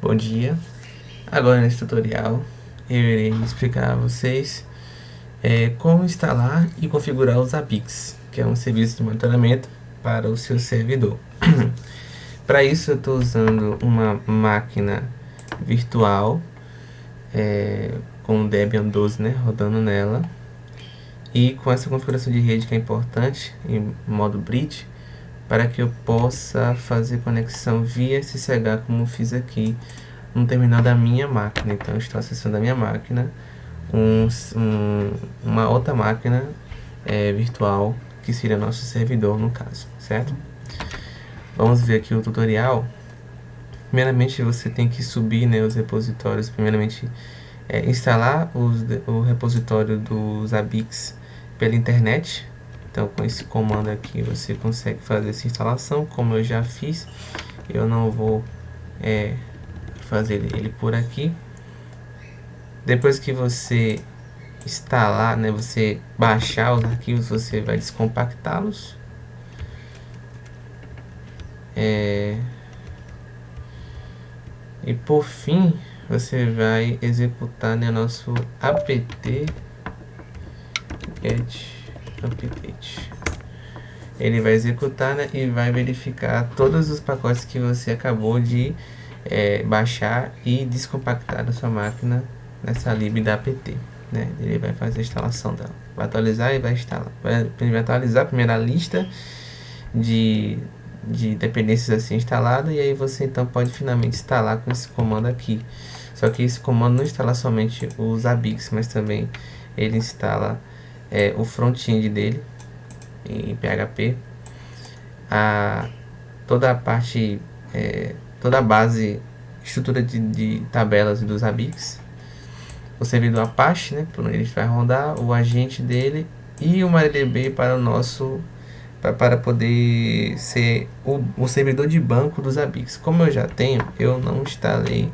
Bom dia. Agora nesse tutorial eu irei explicar a vocês como instalar e configurar o Zabbix, que é um serviço de monitoramento para o seu servidor. Para isso eu estou usando uma máquina virtual com o Debian 12, né, rodando nela, e com essa configuração de rede que é importante em modo bridge, para que eu possa fazer conexão via SSH, como fiz aqui no terminal da minha máquina. Então eu estou acessando a minha máquina, uma outra máquina virtual, que seria nosso servidor no caso, certo? Vamos ver aqui o tutorial. Primeiramente você tem que subir, né, os repositórios. Primeiramente instalar o repositório do Zabbix pela internet. Então com esse comando aqui você consegue fazer essa instalação, como eu já fiz. Eu não vou fazer ele por aqui. Depois que você instalar, né, você baixar os arquivos, você vai descompactá-los. E por fim, você vai executar, né, nosso apt get update. Ele vai executar, né, e vai verificar todos os pacotes que você acabou de baixar e descompactar da sua máquina nessa lib da apt, né? Ele vai fazer a instalação dela, vai atualizar e vai instalar. Vai atualizar a primeira lista de dependências assim instalada, e aí você então pode finalmente instalar com esse comando aqui. Só que esse comando não instala somente o Zabbix, mas também ele instala o front-end dele em PHP, toda a parte, toda a base, estrutura de tabelas do Zabbix, o servidor Apache, né, por onde ele vai rodar, o agente dele e o MariaDB para o nosso para poder ser o servidor de banco dos Zabbix. Como eu já tenho, eu não instalei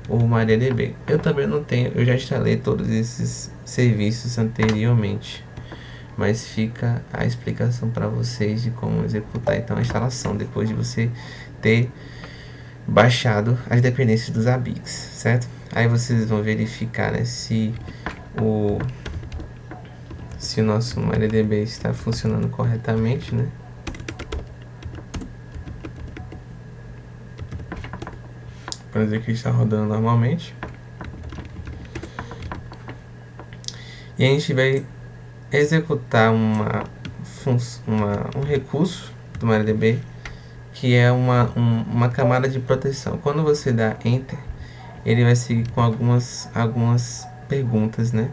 o MariaDB. Eu também não tenho, eu já instalei todos esses serviços anteriormente. Mas fica a explicação para vocês de como executar então a instalação depois de você ter baixado as dependências dos Zabbix, certo? Aí vocês vão verificar, né, se o nosso MariaDB está funcionando corretamente, né? Por exemplo, que está rodando normalmente. E a gente vai executar um recurso do MariaDB, que é uma camada de proteção. Quando você dá Enter, ele vai seguir com algumas perguntas, né,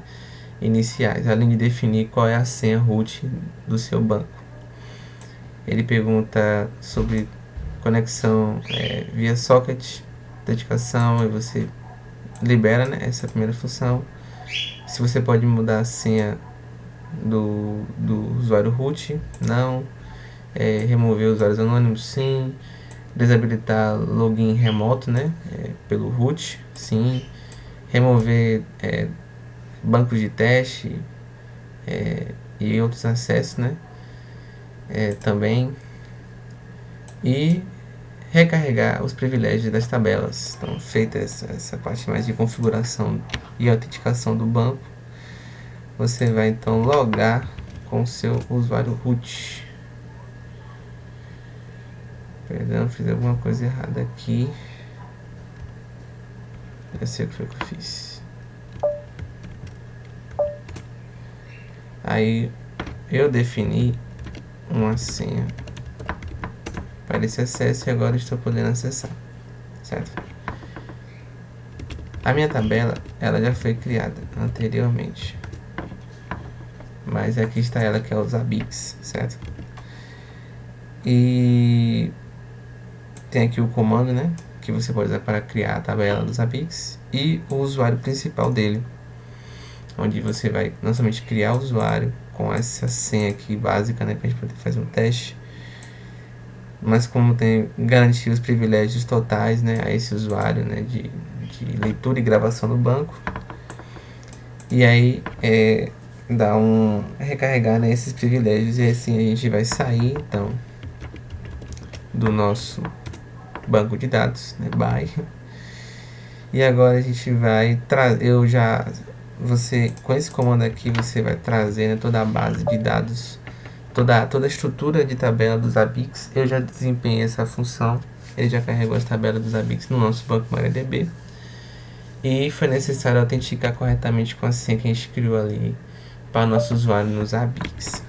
iniciais, além de definir qual é a senha root do seu banco. Ele pergunta sobre conexão via socket, dedicação, e você libera, né, essa primeira função. Se você pode mudar a senha do usuário root, não. Remover usuários anônimos, sim. Desabilitar login remoto, né, pelo root, sim. Remover bancos de teste e outros acessos, né, também. E recarregar os privilégios das tabelas. Então, feita essa parte mais de configuração e autenticação do banco, você vai então logar com o seu usuário root. Perdão, fiz alguma coisa errada aqui. Eu sei o que foi que eu fiz. Aí eu defini uma senha para esse acesso e agora estou podendo acessar, certo? A minha tabela, ela já foi criada anteriormente, mas aqui está ela, que é o Zabbix, certo? E tem aqui o comando, né, que você pode usar para criar a tabela do Zabbix, e o usuário principal dele, onde você vai não somente criar o usuário com essa senha aqui básica, né, para a gente poder fazer um teste, mas como tem garantir os privilégios totais, né, a esse usuário, né, de leitura e gravação do banco. E aí dá recarregar, né, esses privilégios, e assim a gente vai sair então do nosso banco de dados, né, by. E agora a gente vai você com esse comando aqui você vai trazer, né, toda a base de dados, toda a estrutura de tabela dos ABICs. Eu já desempenhei essa função, ele já carregou as tabelas dos ABICs no nosso banco MariaDB. E foi necessário autenticar corretamente com a senha que a gente criou ali para o nosso usuário nos ABICs,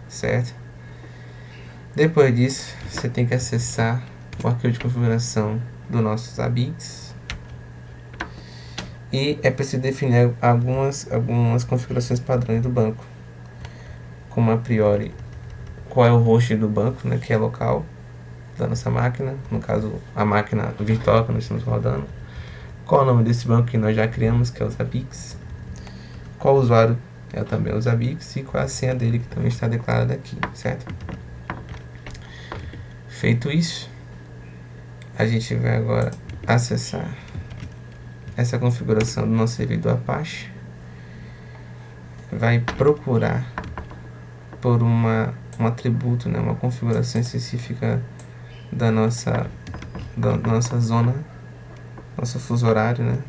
certo? Depois disso, você tem que acessar o arquivo de configuração dos nossos ABICs. E é preciso definir algumas configurações padrões do banco, como a priori qual é o host do banco, né, que é local da nossa máquina, no caso a máquina virtual que nós estamos rodando, qual é o nome desse banco que nós já criamos, que é os ABICs, qual usuário é também os ABICs e qual é a senha dele que também está declarada aqui, certo? Feito isso, a gente vai agora acessar essa configuração do nosso servidor Apache, vai procurar por um atributo, né, uma configuração específica da nossa zona, nosso fuso horário, né?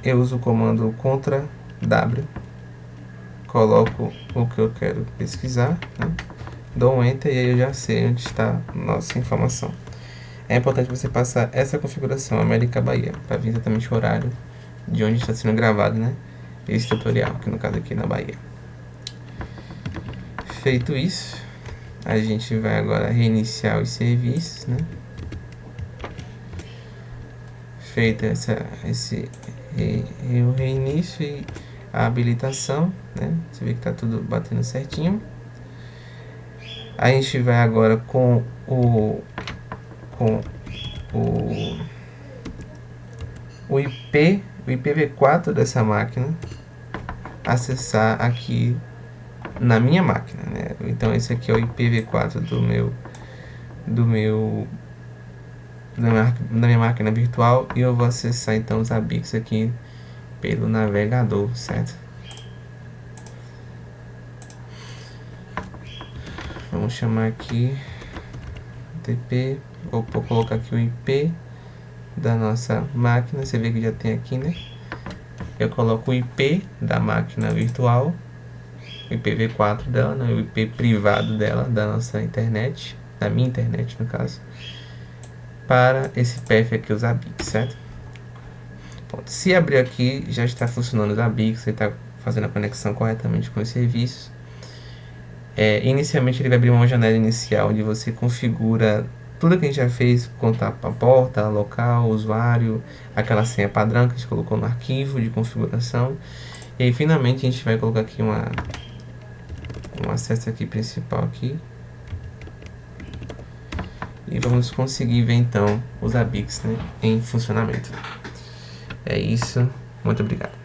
Eu uso o comando CTRL-W, coloco o que eu quero pesquisar, né? Dou um Enter e aí eu já sei onde está a nossa informação. É importante você passar essa configuração, América Bahia, para ver exatamente o horário de onde está sendo gravado, né, esse tutorial, que no caso aqui na Bahia. Feito isso, a gente vai agora reiniciar os serviços, né? Feito o reinício e a habilitação, né? Você vê que está tudo batendo certinho. A gente vai agora com o IPv4 dessa máquina acessar aqui na minha máquina, né? Então esse aqui é o IPv4 da minha máquina virtual e eu vou acessar então os ABICs aqui pelo navegador, certo? Vamos chamar aqui TP, vou colocar aqui o IP da nossa máquina, você vê que já tem aqui, né? Eu coloco o IP da máquina virtual, o IPv4 dela, né? O IP privado dela, da nossa internet, da minha internet no caso, para esse path aqui, os ABICs, certo? Bom, se abrir aqui, já está funcionando os ABICs, você está fazendo a conexão corretamente com os serviços. Inicialmente ele vai abrir uma janela inicial onde você configura tudo que a gente já fez, contar a porta, local, usuário, aquela senha padrão que a gente colocou no arquivo de configuração. E aí finalmente a gente vai colocar aqui um acesso aqui principal aqui. E vamos conseguir ver então os ABICs, né, em funcionamento. É isso, muito obrigado.